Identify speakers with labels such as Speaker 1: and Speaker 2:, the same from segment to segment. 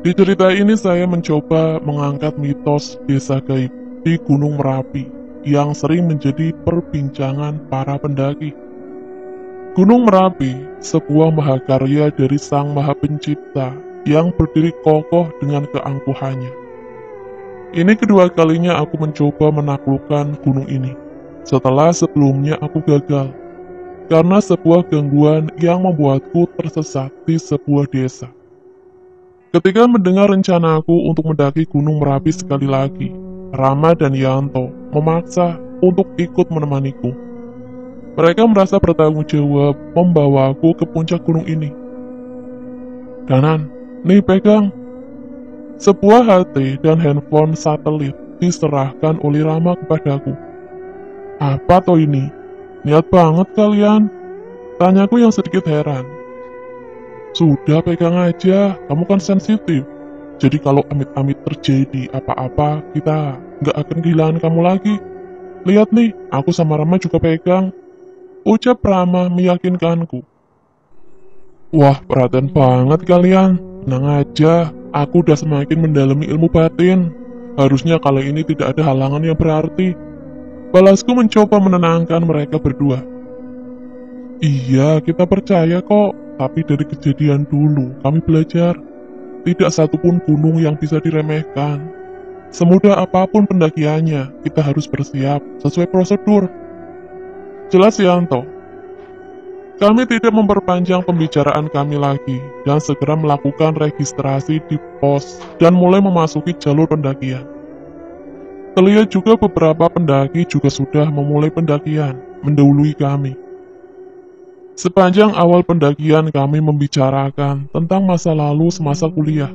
Speaker 1: Di cerita ini saya mencoba mengangkat mitos desa gaib di Gunung Merapi yang sering menjadi perbincangan para pendaki. Gunung Merapi, sebuah mahakarya dari Sang Maha Pencipta yang berdiri kokoh dengan keangkuhannya. Ini kedua kalinya aku mencoba menaklukkan gunung ini, setelah sebelumnya aku gagal, karena sebuah gangguan yang membuatku tersesat di sebuah desa. Ketika mendengar rencanaku untuk mendaki Gunung Merapi sekali lagi, Rama dan Yanto memaksa untuk ikut menemaniku. Mereka merasa bertanggung jawab membawaku ke puncak gunung ini. Danan, nih pegang. Sebuah HP dan handphone satelit diserahkan oleh Rama kepadaku. Apa toh ini? Niat banget kalian? Tanyaku yang sedikit heran. Sudah pegang aja, kamu kan sensitif. Jadi kalau amit-amit terjadi apa-apa, kita nggak akan kehilangan kamu lagi. Lihat nih, aku sama Rama juga pegang. Ucap Rama meyakinkanku. Wah, perhatian banget kalian. Tenang aja, aku udah semakin mendalami ilmu batin. Harusnya kali ini tidak ada halangan yang berarti. Balasku mencoba menenangkan mereka berdua. Iya, kita percaya kok. Tapi dari kejadian dulu, kami belajar. Tidak satupun gunung yang bisa diremehkan. Semudah apapun pendakiannya, kita harus bersiap sesuai prosedur. Jelas Yanto. Kami tidak memperpanjang pembicaraan kami lagi, dan segera melakukan registrasi di pos, dan mulai memasuki jalur pendakian. Terlihat juga beberapa pendaki juga sudah memulai pendakian, mendahului kami. Sepanjang awal pendakian kami membicarakan tentang masa lalu semasa kuliah.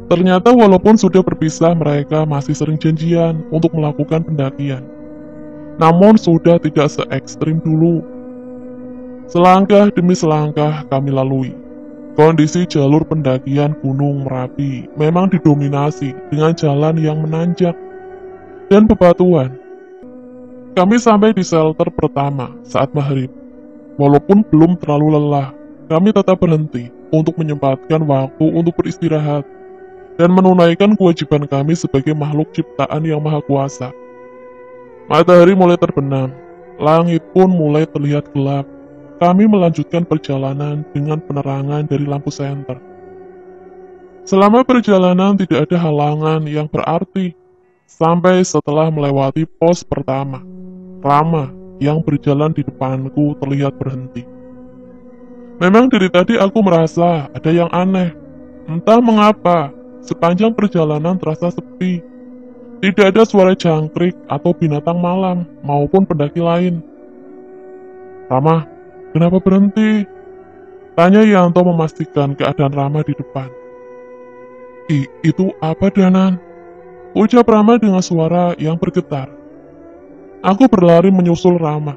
Speaker 1: Ternyata walaupun sudah berpisah mereka masih sering janjian untuk melakukan pendakian. Namun sudah tidak se-ekstrim dulu. Selangkah demi selangkah kami lalui. Kondisi jalur pendakian Gunung Merapi memang didominasi dengan jalan yang menanjak dan bebatuan. Kami sampai di shelter pertama saat maghrib. Walaupun belum terlalu lelah, kami tetap berhenti untuk menyempatkan waktu untuk beristirahat dan menunaikan kewajiban kami sebagai makhluk ciptaan yang maha kuasa. Matahari mulai terbenam, langit pun mulai terlihat gelap. Kami melanjutkan perjalanan dengan penerangan dari lampu senter. Selama perjalanan tidak ada halangan yang berarti, sampai setelah melewati pos pertama. Rama yang berjalan di depanku terlihat berhenti. Memang dari tadi aku merasa ada yang aneh. Entah mengapa, sepanjang perjalanan terasa sepi. Tidak ada suara jangkrik atau binatang malam maupun pendaki lain. Rama, kenapa berhenti? Tanya Yanto memastikan keadaan Rama di depan. Itu apa Danan? Ucap Rama dengan suara yang bergetar. Aku berlari menyusul Rama.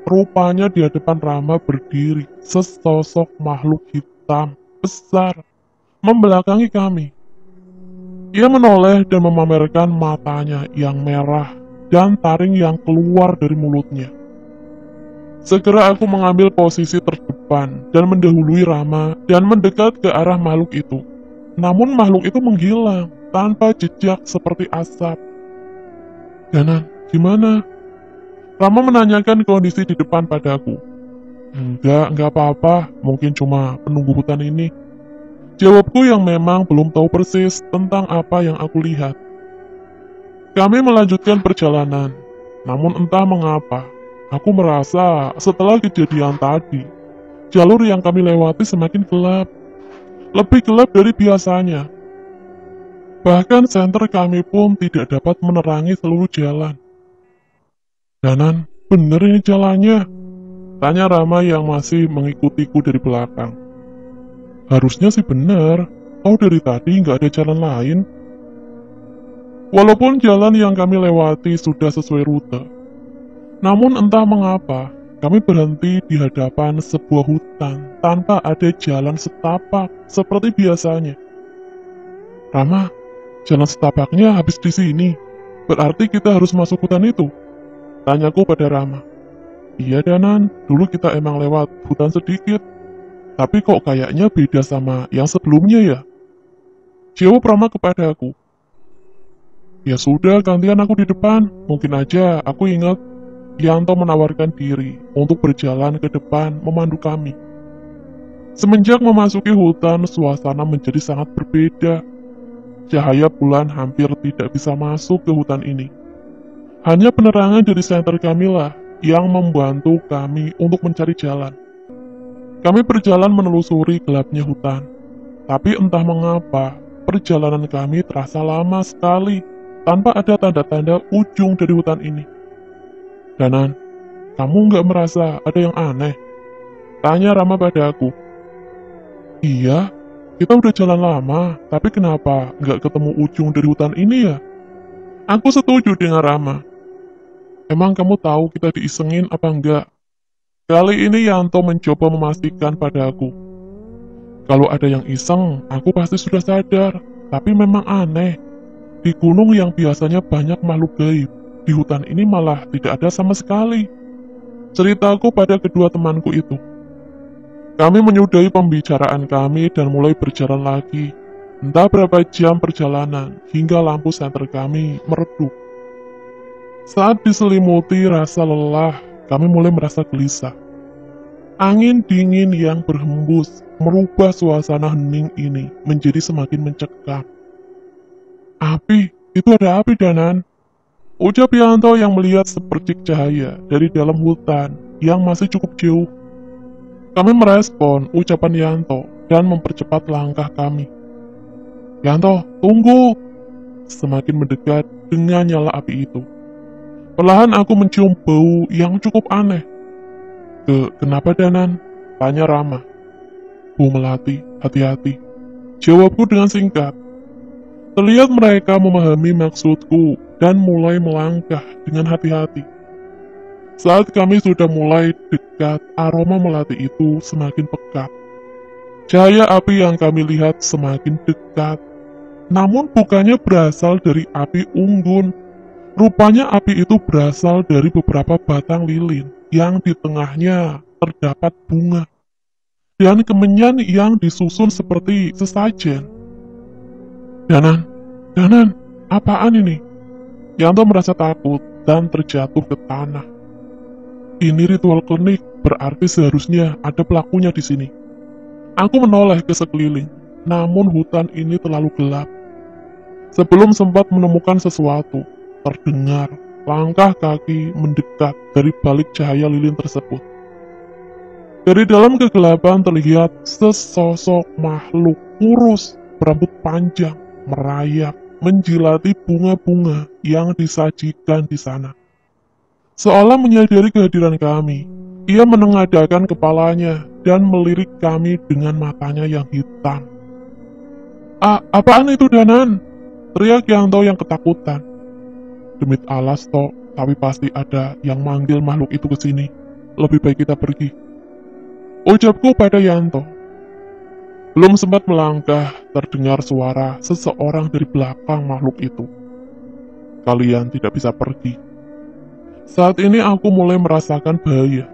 Speaker 1: Rupanya di hadapan Rama berdiri sesosok makhluk hitam besar membelakangi kami. Ia menoleh dan memamerkan matanya yang merah dan taring yang keluar dari mulutnya. Segera aku mengambil posisi terdepan dan mendahului Rama dan mendekat ke arah makhluk itu. Namun makhluk itu menghilang tanpa jejak seperti asap. Danan, gimana? Rama menanyakan kondisi di depan padaku. Enggak apa-apa, mungkin cuma penunggu hutan ini. Jawabku yang memang belum tahu persis tentang apa yang aku lihat. Kami melanjutkan perjalanan, namun entah mengapa, aku merasa setelah kejadian tadi, jalur yang kami lewati semakin gelap. Lebih gelap dari biasanya. Bahkan senter kami pun tidak dapat menerangi seluruh jalan. Danan, bener ini jalannya? Tanya Rama yang masih mengikutiku dari belakang. Harusnya sih bener, tahu dari tadi nggak ada jalan lain. Walaupun jalan yang kami lewati sudah sesuai rute, namun entah mengapa, kami berhenti di hadapan sebuah hutan tanpa ada jalan setapak seperti biasanya. Rama, jalan setapaknya habis di sini, berarti kita harus masuk hutan itu. Tanyaku pada Rama. Iya Danan, dulu kita emang lewat hutan sedikit. Tapi kok kayaknya beda sama yang sebelumnya ya? Jawab Rama kepadaku. Ya sudah, gantian aku di depan. Mungkin aja aku ingat Yanto menawarkan diri untuk berjalan ke depan memandu kami. Semenjak memasuki hutan, suasana menjadi sangat berbeda. Cahaya bulan hampir tidak bisa masuk ke hutan ini. Hanya penerangan dari senter kami lah yang membantu kami untuk mencari jalan. Kami berjalan menelusuri gelapnya hutan. Tapi entah mengapa, perjalanan kami terasa lama sekali tanpa ada tanda-tanda ujung dari hutan ini. Danan, kamu nggak merasa ada yang aneh? Tanya Rama padaku. Iya, kita udah jalan lama, tapi kenapa nggak ketemu ujung dari hutan ini ya? Aku setuju dengan Rama. Emang kamu tahu kita diisengin apa enggak? Kali ini Yanto mencoba memastikan padaku. Kalau ada yang iseng, aku pasti sudah sadar. Tapi memang aneh. Di gunung yang biasanya banyak makhluk gaib, di hutan ini malah tidak ada sama sekali. Ceritaku pada kedua temanku itu. Kami menyudahi pembicaraan kami dan mulai berjalan lagi. Entah berapa jam perjalanan, hingga lampu senter kami meredup. Saat diselimuti rasa lelah, kami mulai merasa gelisah. Angin dingin yang berhembus merubah suasana hening ini menjadi semakin mencekam. Api, itu ada api Danan. Ucap Yanto yang melihat sepercik cahaya dari dalam hutan yang masih cukup jauh. Kami merespon ucapan Yanto dan mempercepat langkah kami. Yanto, tunggu! Semakin mendekat dengan nyala api itu. Perlahan aku mencium bau yang cukup aneh. Kenapa Danan? Tanya Rama. Bu Melati, hati-hati. Jawabku dengan singkat. Terlihat mereka memahami maksudku dan mulai melangkah dengan hati-hati. Saat kami sudah mulai dekat, aroma melati itu semakin pekat. Cahaya api yang kami lihat semakin dekat. Namun bukannya berasal dari api unggun. Rupanya api itu berasal dari beberapa batang lilin yang di tengahnya terdapat bunga. Dan kemenyan yang disusun seperti sesajen. Danan, apaan ini? Yanto merasa takut dan terjatuh ke tanah. Ini ritual klinik, berarti seharusnya ada pelakunya di sini. Aku menoleh ke sekeliling, namun hutan ini terlalu gelap. Sebelum sempat menemukan sesuatu, terdengar langkah kaki mendekat dari balik cahaya lilin tersebut. Dari dalam kegelapan terlihat sesosok makhluk kurus, berambut panjang, merayap, menjilati bunga-bunga yang disajikan di sana. Seolah menyadari kehadiran kami, ia menengadahkan kepalanya dan melirik kami dengan matanya yang hitam. Apaan itu Danan? Teriak Yanto yang ketakutan. Demit alas toh, tapi pasti ada yang manggil makhluk itu ke sini. Lebih baik kita pergi. Ucapku pada Yanto. Belum sempat melangkah, terdengar suara seseorang dari belakang makhluk itu. Kalian tidak bisa pergi. Saat ini aku mulai merasakan bahaya.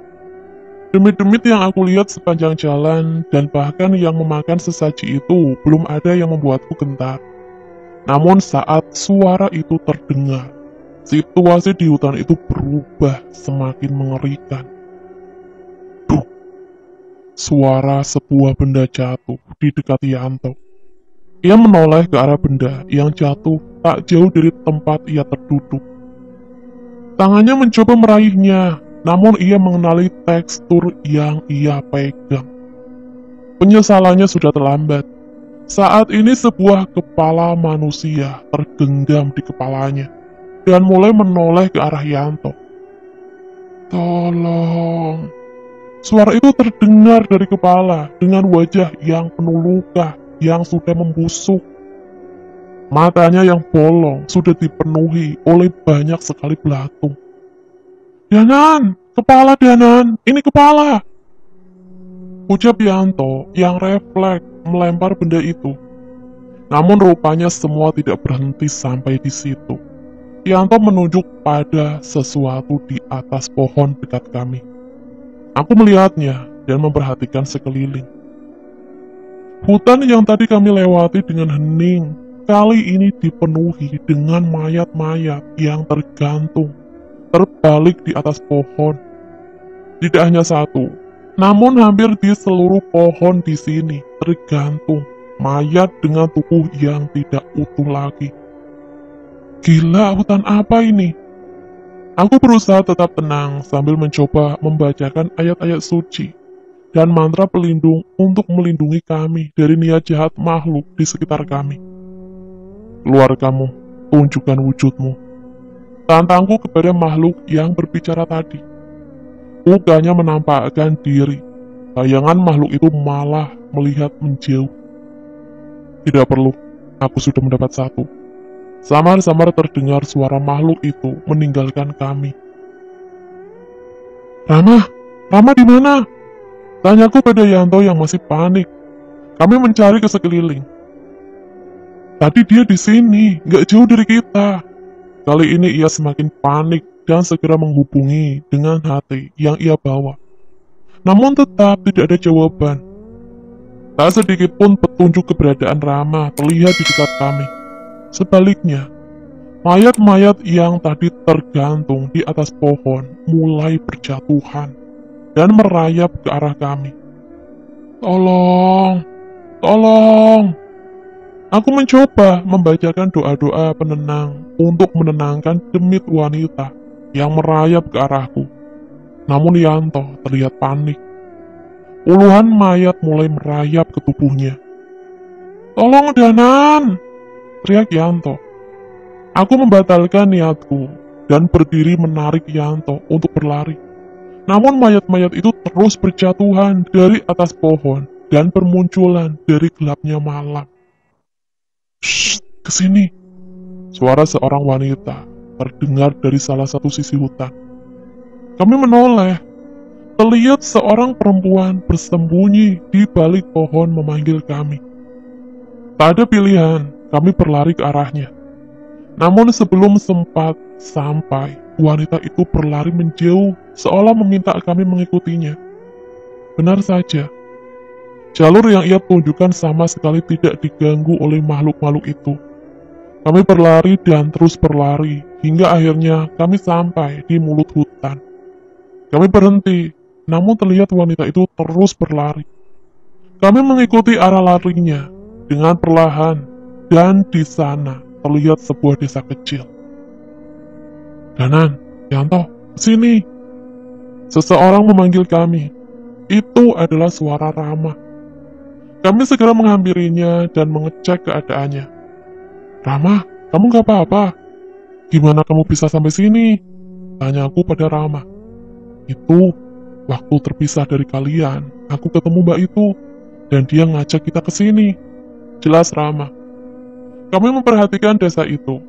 Speaker 1: Demit-demit yang aku lihat sepanjang jalan dan bahkan yang memakan sesaji itu belum ada yang membuatku gentar. Namun saat suara itu terdengar, situasi di hutan itu berubah semakin mengerikan. Duh! Suara sebuah benda jatuh di dekat Yanto. Ia menoleh ke arah benda yang jatuh tak jauh dari tempat ia terduduk. Tangannya mencoba meraihnya, namun ia mengenali tekstur yang ia pegang. Penyesalannya sudah terlambat. Saat ini sebuah kepala manusia tergenggam di kepalanya dan mulai menoleh ke arah Yanto. Tolong! Suara itu terdengar dari kepala dengan wajah yang penuh luka yang sudah membusuk. Matanya yang bolong sudah dipenuhi oleh banyak sekali belatung. Danan! Kepala Danan! Ini kepala! Ucap Yanto yang refleks melempar benda itu. Namun rupanya semua tidak berhenti sampai di situ. Yanto menunjuk pada sesuatu di atas pohon dekat kami. Aku melihatnya dan memperhatikan sekeliling. Hutan yang tadi kami lewati dengan hening, kali ini dipenuhi dengan mayat-mayat yang tergantung, terbalik di atas pohon. Tidak hanya satu, namun hampir di seluruh pohon di sini tergantung mayat dengan tubuh yang tidak utuh lagi. Gila, hutan apa ini? Aku berusaha tetap tenang sambil mencoba membacakan ayat-ayat suci dan mantra pelindung untuk melindungi kami dari niat jahat makhluk di sekitar kami. Keluar kamu, tunjukkan wujudmu. Tantangku kepada makhluk yang berbicara tadi. Mukanya menampakkan diri. Bayangan makhluk itu malah melihat menjauh. Tidak perlu, aku sudah mendapat satu. Samar-samar terdengar suara makhluk itu meninggalkan kami. Rama, Rama di mana? Tanyaku pada Yanto yang masih panik. Kami mencari ke sekeliling. Tadi dia di sini, gak jauh dari kita. Kali ini ia semakin panik dan segera menghubungi dengan hati yang ia bawa. Namun tetap tidak ada jawaban. Tak sedikit pun petunjuk keberadaan Rama terlihat di dekat kami. Sebaliknya, mayat-mayat yang tadi tergantung di atas pohon mulai berjatuhan dan merayap ke arah kami. Tolong, tolong. Aku mencoba membacakan doa-doa penenang untuk menenangkan demit wanita yang merayap ke arahku. Namun Yanto terlihat panik. Puluhan mayat mulai merayap ke tubuhnya. Tolong Danan, teriak Yanto. Aku membatalkan niatku dan berdiri menarik Yanto untuk berlari. Namun mayat-mayat itu terus berjatuhan dari atas pohon dan bermunculan dari gelapnya malam. Shh, kesini. Suara seorang wanita terdengar dari salah satu sisi hutan. Kami menoleh. Terlihat seorang perempuan bersembunyi di balik pohon memanggil kami. Tak ada pilihan, kami berlari ke arahnya. Namun sebelum sempat sampai, wanita itu berlari menjauh seolah meminta kami mengikutinya. Benar saja, jalur yang ia tunjukkan sama sekali tidak diganggu oleh makhluk-makhluk itu. Kami berlari dan terus berlari, hingga akhirnya kami sampai di mulut hutan. Kami berhenti, namun terlihat wanita itu terus berlari. Kami mengikuti arah larinya dengan perlahan, dan di sana terlihat sebuah desa kecil. Danan, Yanto, sini. Seseorang memanggil kami. Itu adalah suara Rama. Kami segera menghampirinya dan mengecek keadaannya. Rama, kamu gak apa-apa? Gimana kamu bisa sampai sini? Tanyaku pada Rama. Itu, waktu terpisah dari kalian, aku ketemu mbak itu, dan dia ngajak kita ke sini. Jelas Rama. Kami memperhatikan desa itu.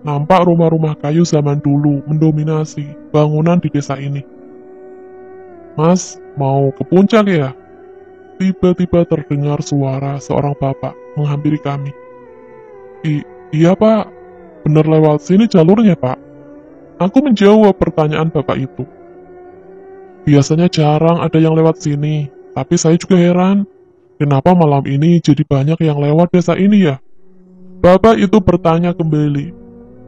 Speaker 1: Nampak rumah-rumah kayu zaman dulu mendominasi bangunan di desa ini. Mas, mau ke puncak ya? Tiba-tiba terdengar suara seorang bapak menghampiri kami. Iya pak, bener lewat sini jalurnya pak. Aku menjawab pertanyaan bapak itu. Biasanya jarang ada yang lewat sini, tapi saya juga heran. Kenapa malam ini jadi banyak yang lewat desa ini ya? Bapak itu bertanya kembali.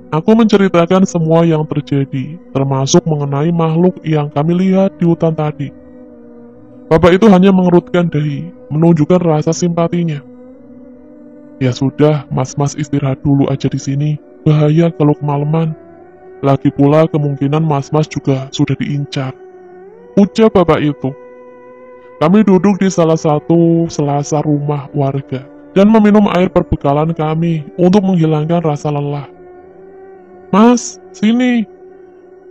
Speaker 1: Aku menceritakan semua yang terjadi, termasuk mengenai makhluk yang kami lihat di hutan tadi. Bapak itu hanya mengerutkan dahi, menunjukkan rasa simpatinya. Ya sudah, mas-mas istirahat dulu aja di sini. Bahaya kalau kemalaman. Lagi pula kemungkinan mas-mas juga sudah diincar. Ucap bapak itu. Kami duduk di salah satu selasar rumah warga dan meminum air perbekalan kami untuk menghilangkan rasa lelah. Mas, sini.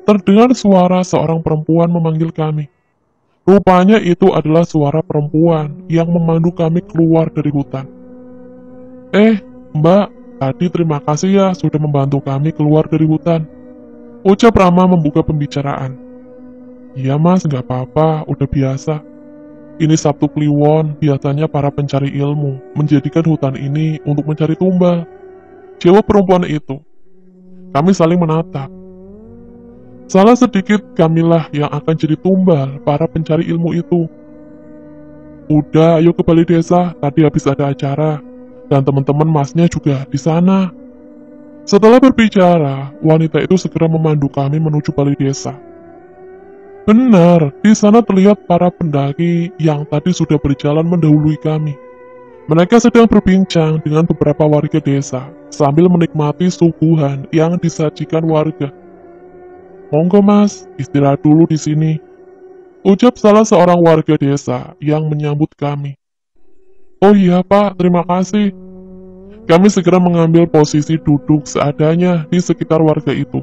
Speaker 1: Terdengar suara seorang perempuan memanggil kami. Rupanya itu adalah suara perempuan yang memandu kami keluar dari hutan. Mbak, tadi terima kasih ya sudah membantu kami keluar dari hutan. Ucap Rama membuka pembicaraan. Iya mas, nggak apa-apa, udah biasa. Ini Sabtu Kliwon, biasanya para pencari ilmu menjadikan hutan ini untuk mencari tumbal. Jawab perempuan itu. Kami saling menatap. Salah sedikit kamilah yang akan jadi tumbal para pencari ilmu itu. Udah, ayo ke balai desa, tadi habis ada acara. Dan teman-teman masnya juga di sana. Setelah berbicara, wanita itu segera memandu kami menuju balai desa. Benar, di sana terlihat para pendaki yang tadi sudah berjalan mendahului kami. Mereka sedang berbincang dengan beberapa warga desa, sambil menikmati suguhan yang disajikan warga. Monggo mas, istirahat dulu di sini, ucap salah seorang warga desa yang menyambut kami. Oh iya pak, terima kasih. Kami segera mengambil posisi duduk seadanya di sekitar warga itu.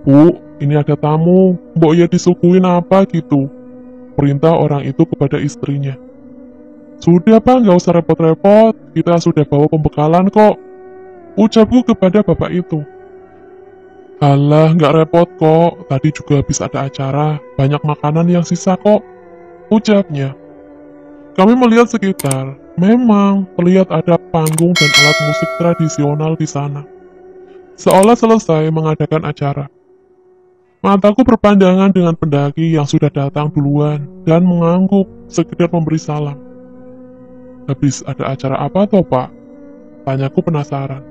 Speaker 1: Bu, ini ada tamu, mbok ya disuguhin apa gitu? Perintah orang itu kepada istrinya. Sudah pak, nggak usah repot-repot, kita sudah bawa pembekalan kok, ucapku kepada bapak itu. Alah, nggak repot kok, tadi juga habis ada acara, banyak makanan yang sisa kok, ucapnya. Kami melihat sekitar, memang terlihat ada panggung dan alat musik tradisional di sana. Seolah selesai mengadakan acara. Mataku berpandangan dengan pendaki yang sudah datang duluan dan mengangguk sekedar memberi salam. Habis ada acara apa toh pak? Tanyaku penasaran.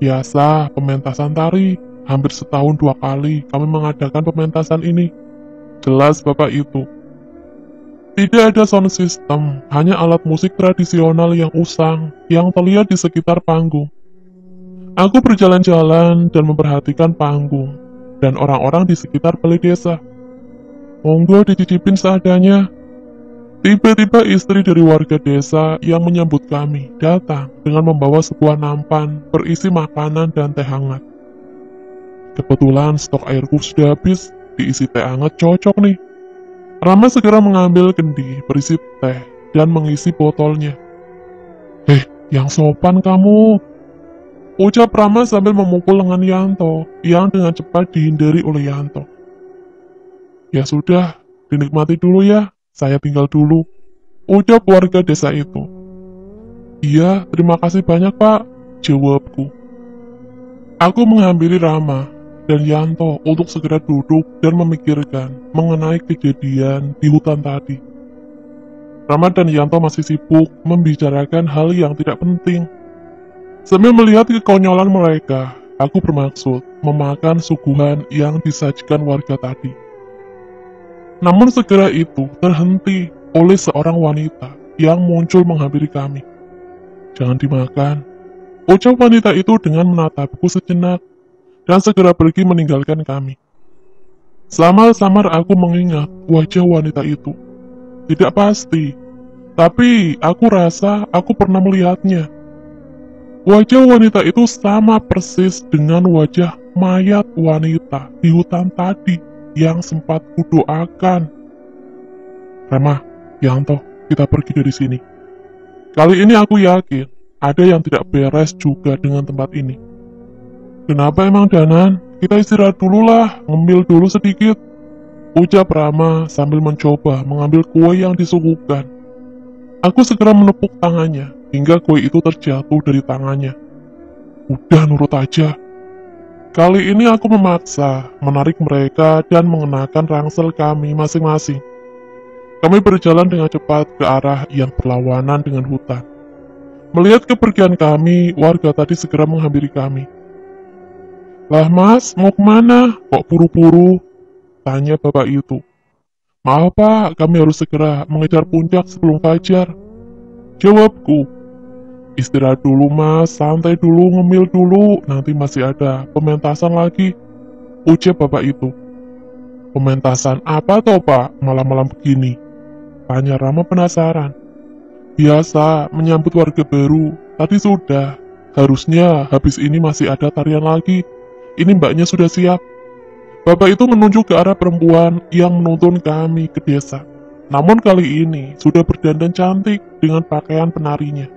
Speaker 1: Biasa, pementasan tari. Hampir setahun 2 kali kami mengadakan pementasan ini. Jelas bapak itu. Tidak ada sound system, hanya alat musik tradisional yang usang yang terlihat di sekitar panggung. Aku berjalan-jalan dan memperhatikan panggung dan orang-orang di sekitar balai desa. Monggo dicicipin seadanya. Tiba-tiba istri dari warga desa yang menyambut kami datang dengan membawa sebuah nampan berisi makanan dan teh hangat. Kebetulan stok airku sudah habis, diisi teh hangat cocok nih. Rama segera mengambil kendi berisi teh dan mengisi botolnya. Yang sopan kamu, ucap Rama sambil memukul lengan Yanto yang dengan cepat dihindari oleh Yanto. Ya sudah, dinikmati dulu ya, saya tinggal dulu, ucap warga desa itu. Iya, terima kasih banyak pak, jawabku. Aku menghampiri Rama dan Yanto untuk segera duduk dan memikirkan mengenai kejadian di hutan tadi. Rama dan Yanto masih sibuk membicarakan hal yang tidak penting. Sambil melihat kekonyolan mereka, aku bermaksud memakan suguhan yang disajikan warga tadi. Namun segera itu terhenti oleh seorang wanita yang muncul menghampiri kami. Jangan dimakan, ucap wanita itu dengan menatapku sejenak dan segera pergi meninggalkan kami. Samar-samar aku mengingat wajah wanita itu. Tidak pasti, tapi aku rasa aku pernah melihatnya. Wajah wanita itu sama persis dengan wajah mayat wanita di hutan tadi yang sempat kudoakan. Rama, Yanto, kita pergi dari sini. Kali ini aku yakin ada yang tidak beres juga dengan tempat ini. Kenapa emang Danan? Kita istirahat dulu lah, ngemil dulu sedikit, ucap Rama sambil mencoba mengambil kue yang disuguhkan. Aku segera menepuk tangannya hingga kue itu terjatuh dari tangannya. Udah nurut aja. Kali ini aku memaksa menarik mereka dan mengenakan rangsel kami masing-masing. Kami berjalan dengan cepat ke arah yang berlawanan dengan hutan. Melihat kepergian kami, warga tadi segera menghampiri kami. Lah mas, mau kemana? Kok buru-buru? Tanya bapak itu. Maaf pak, kami harus segera mengejar puncak sebelum fajar, jawabku. Istirahat dulu mas, santai dulu, ngemil dulu, nanti masih ada pementasan lagi, ucap bapak itu. Pementasan apa toh pak, malam-malam begini? Tanya Rama penasaran. Biasa, menyambut warga baru, tadi sudah. Harusnya habis ini masih ada tarian lagi. Ini mbaknya sudah siap. Bapak itu menunjuk ke arah perempuan yang menuntun kami ke desa. Namun kali ini sudah berdandan cantik dengan pakaian penarinya.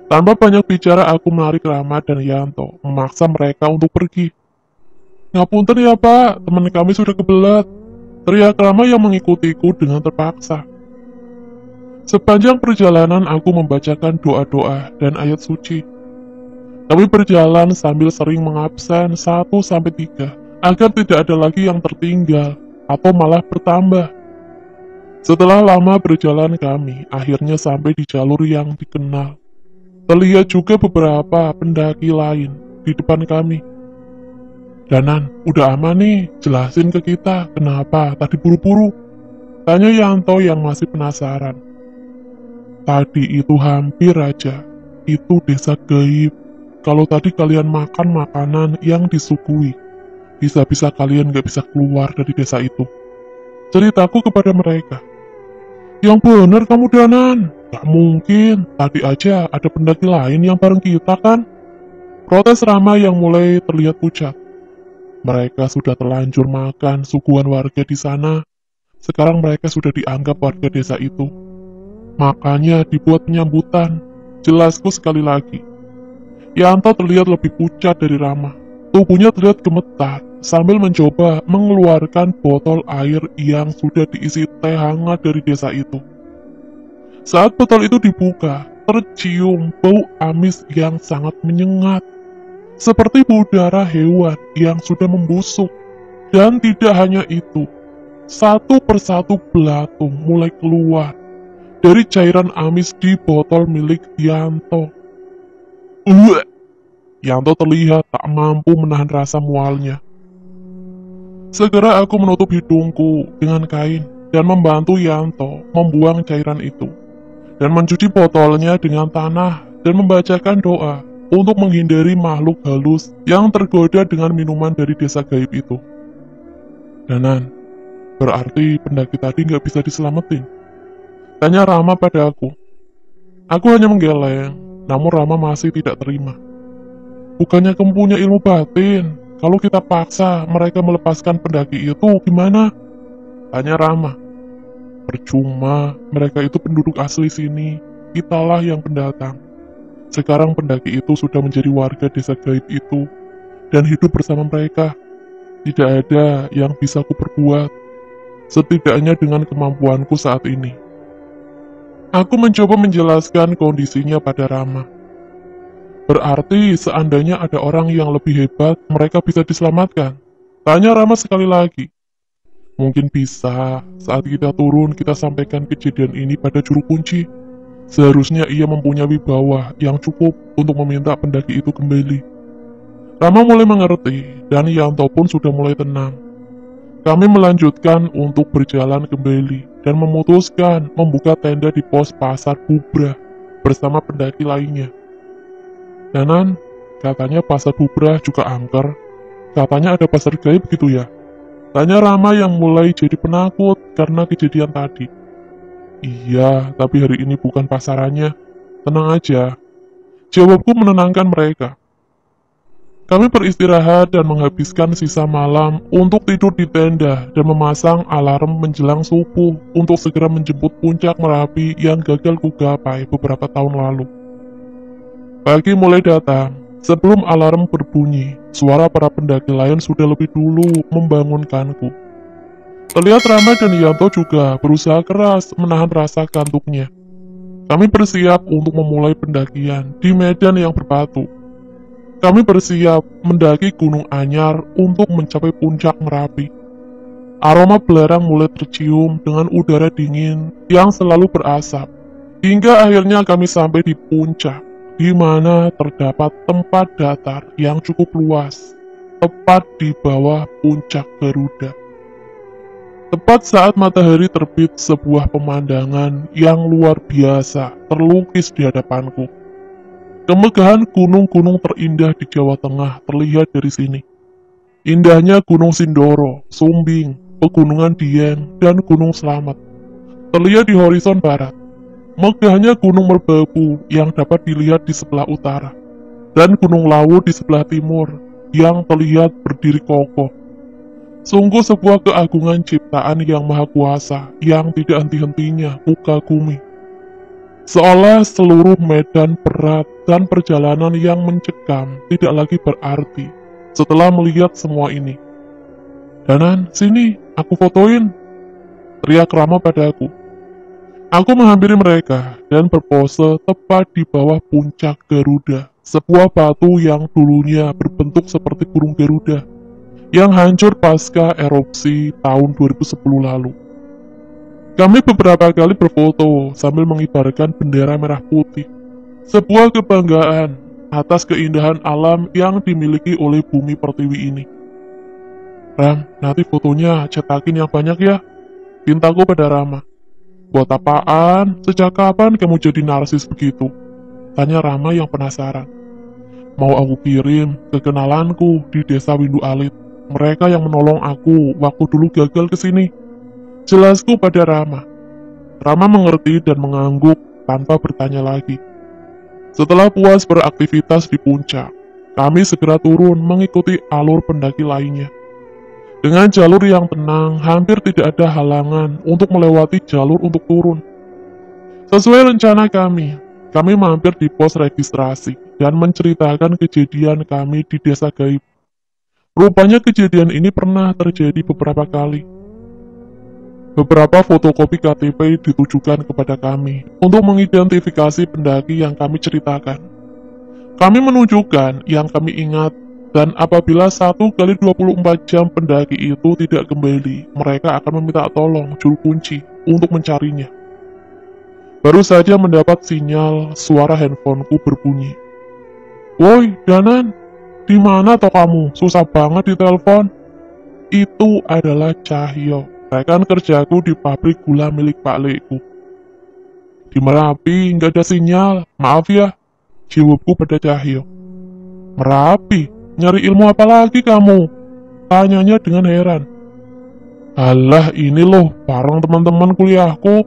Speaker 1: Tanpa banyak bicara aku menarik Rama dan Yanto, memaksa mereka untuk pergi. Ngapunten ya pak, teman kami sudah kebelet, teriak Rama yang mengikutiku dengan terpaksa. Sepanjang perjalanan aku membacakan doa-doa dan ayat suci. Kami berjalan sambil sering mengabsen 1-3 agar tidak ada lagi yang tertinggal atau malah bertambah. Setelah lama berjalan kami akhirnya sampai di jalur yang dikenal. Terlihat juga beberapa pendaki lain di depan kami. Danan, udah aman nih, jelasin ke kita kenapa tadi buru-buru. Tanya Yanto yang masih penasaran. Tadi itu hampir aja, itu desa gaib. Kalau tadi kalian makan makanan yang disuguhi, bisa-bisa kalian gak bisa keluar dari desa itu. Ceritaku kepada mereka. Yang bener kamu Danan, gak mungkin, tadi aja ada pendaki lain yang bareng kita kan? Protes Rama yang mulai terlihat pucat. Mereka sudah terlanjur makan suguhan warga di sana. Sekarang mereka sudah dianggap warga desa itu. Makanya dibuat penyambutan. Jelasku sekali lagi. Yanto terlihat lebih pucat dari Rama. Tubuhnya terlihat gemetar sambil mencoba mengeluarkan botol air yang sudah diisi teh hangat dari desa itu. Saat botol itu dibuka, tercium bau amis yang sangat menyengat. Seperti bau darah hewan yang sudah membusuk. Dan tidak hanya itu, satu persatu belatung mulai keluar dari cairan amis di botol milik Yanto. Yanto terlihat tak mampu menahan rasa mualnya. Segera aku menutup hidungku dengan kain dan membantu Yanto membuang cairan itu dan mencuci botolnya dengan tanah dan membacakan doa untuk menghindari makhluk halus yang tergoda dengan minuman dari desa gaib itu. Danan, berarti pendaki tadi nggak bisa diselamatin? Tanya Rama pada aku. Aku hanya menggeleng, namun Rama masih tidak terima. Bukannya kamu punya ilmu batin, kalau kita paksa mereka melepaskan pendaki itu gimana? Tanya Rama. Percuma, mereka itu penduduk asli sini, kitalah yang pendatang. Sekarang pendaki itu sudah menjadi warga desa gaib itu, dan hidup bersama mereka. Tidak ada yang bisa ku perbuat, setidaknya dengan kemampuanku saat ini. Aku mencoba menjelaskan kondisinya pada Rama. Berarti seandainya ada orang yang lebih hebat, mereka bisa diselamatkan. Tanya Rama sekali lagi. Mungkin bisa, saat kita turun kita sampaikan kejadian ini pada juru kunci. Seharusnya ia mempunyai wibawa yang cukup untuk meminta pendaki itu kembali. Rama mulai mengerti, dan Yanto pun sudah mulai tenang. Kami melanjutkan untuk berjalan kembali, dan memutuskan membuka tenda di pos pasar Bubra bersama pendaki lainnya. Danan, katanya pasar Bubra juga angker. Katanya ada pasar gaib gitu ya? Tanya Rama yang mulai jadi penakut karena kejadian tadi. Iya, tapi hari ini bukan pasarannya. Tenang aja. Jawabku menenangkan mereka. Kami beristirahat dan menghabiskan sisa malam untuk tidur di tenda dan memasang alarm menjelang subuh untuk segera menjemput puncak Merapi yang gagal kugapai beberapa tahun lalu. Pagi mulai datang. Sebelum alarm berbunyi, suara para pendaki lain sudah lebih dulu membangunkanku. Terlihat Rama dan Yanto juga berusaha keras menahan rasa kantuknya. Kami bersiap untuk memulai pendakian di medan yang berbatu. Kami bersiap mendaki Gunung Anyar untuk mencapai puncak Merapi. Aroma belerang mulai tercium dengan udara dingin yang selalu berasap. Hingga akhirnya kami sampai di puncak, di mana terdapat tempat datar yang cukup luas, tepat di bawah puncak Garuda. Tepat saat matahari terbit, sebuah pemandangan yang luar biasa terlukis di hadapanku. Kemegahan gunung-gunung terindah di Jawa Tengah terlihat dari sini. Indahnya Gunung Sindoro, Sumbing, Pegunungan Dieng, dan Gunung Slamet terlihat di horizon barat. Megahnya Gunung Merbabu yang dapat dilihat di sebelah utara, dan Gunung Lawu di sebelah timur yang terlihat berdiri kokoh. Sungguh sebuah keagungan ciptaan yang maha kuasa yang tidak henti-hentinya kukagumi. Seolah seluruh medan berat dan perjalanan yang mencekam tidak lagi berarti setelah melihat semua ini. Danan, sini, aku fotoin, teriak Rama padaku. Aku menghampiri mereka dan berpose tepat di bawah puncak Garuda, sebuah batu yang dulunya berbentuk seperti burung Garuda, yang hancur pasca erupsi tahun 2010 lalu. Kami beberapa kali berfoto sambil mengibarkan bendera merah putih. Sebuah kebanggaan atas keindahan alam yang dimiliki oleh bumi pertiwi ini. Ram, nanti fotonya cetakin yang banyak ya, pintaku pada Rama. Buat apaan? Sejak kapan kamu jadi narsis begitu? Tanya Rama yang penasaran. Mau aku kirim ke kenalanku di desa Windu Alit. Mereka yang menolong aku waktu dulu gagal ke sini. Jelasku pada Rama. Rama mengerti dan mengangguk tanpa bertanya lagi. Setelah puas beraktivitas di puncak, kami segera turun mengikuti alur pendaki lainnya. Dengan jalur yang tenang, hampir tidak ada halangan untuk melewati jalur untuk turun. Sesuai rencana kami mampir di pos registrasi dan menceritakan kejadian kami di desa gaib. Rupanya kejadian ini pernah terjadi beberapa kali. Beberapa fotokopi KTP ditujukan kepada kami untuk mengidentifikasi pendaki yang kami ceritakan. Kami menunjukkan yang kami ingat, dan apabila 1 kali 24 jam pendaki itu tidak kembali, mereka akan meminta tolong juru kunci untuk mencarinya. Baru saja mendapat sinyal, suara handphoneku berbunyi. Woi, Danan, di mana toh kamu? Susah banget ditelepon. Itu adalah Cahyo, rekan kerjaku di pabrik gula milik Pak Lekku. Di Merapi nggak ada sinyal, maaf ya, jawabku pada Cahyo. Merapi? Nyari ilmu apa lagi kamu? Tanyanya dengan heran. Alah, ini loh, bareng teman-teman kuliahku.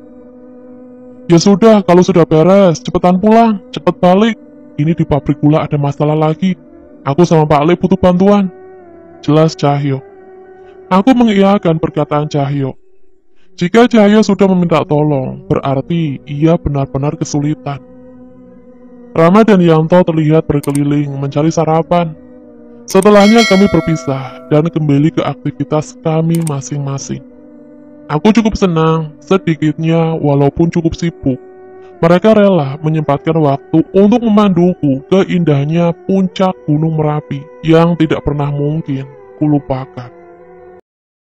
Speaker 1: Ya sudah, kalau sudah beres, cepetan pulang, cepet balik. Ini di pabrik gula ada masalah lagi. Aku sama Pak Le butuh bantuan. Jelas Cahyo. Aku mengiyakan perkataan Cahyo. Jika Cahyo sudah meminta tolong, berarti ia benar-benar kesulitan. Rama dan Yanto terlihat berkeliling mencari sarapan. Setelahnya kami berpisah dan kembali ke aktivitas kami masing-masing. Aku cukup senang, sedikitnya walaupun cukup sibuk. Mereka rela menyempatkan waktu untuk memanduku ke indahnya puncak Gunung Merapi yang tidak pernah mungkin kulupakan.